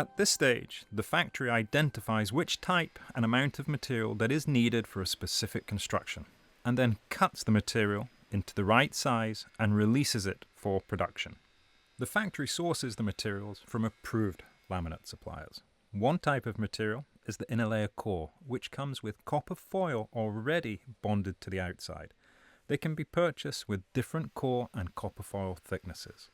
At this stage, the factory identifies which type and amount of material that is needed for a specific construction, and then cuts the material into the right size and releases it for production. The factory sources the materials from approved laminate suppliers. One type of material is the inner layer core, which comes with copper foil already bonded to the outside. They can be purchased with different core and copper foil thicknesses.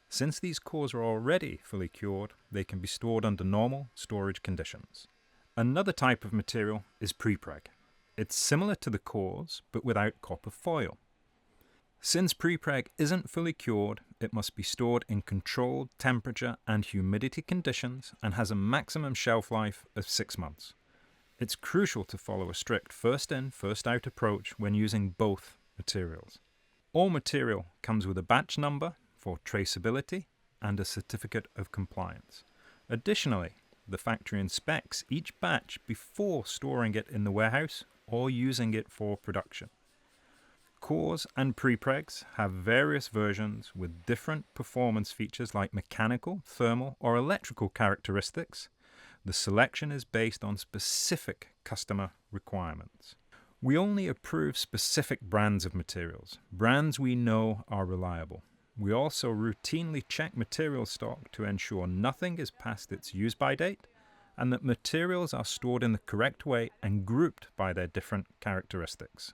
Since these cores are already fully cured, they can be stored under normal storage conditions. Another type of material is prepreg. It's similar to the cores, but without copper foil. Since prepreg isn't fully cured, it must be stored in controlled temperature and humidity conditions and has a maximum shelf life of 6 months. It's crucial to follow a strict first in, first out approach when using both materials. All material comes with a batch number for traceability and a certificate of compliance. Additionally, the factory inspects each batch before storing it in the warehouse or using it for production. Cores and prepregs have various versions with different performance features like mechanical, thermal, or electrical characteristics. The selection is based on specific customer requirements. We only approve specific brands of materials, brands we know are reliable. We also routinely check material stock to ensure nothing is past its use-by date and that materials are stored in the correct way and grouped by their different characteristics.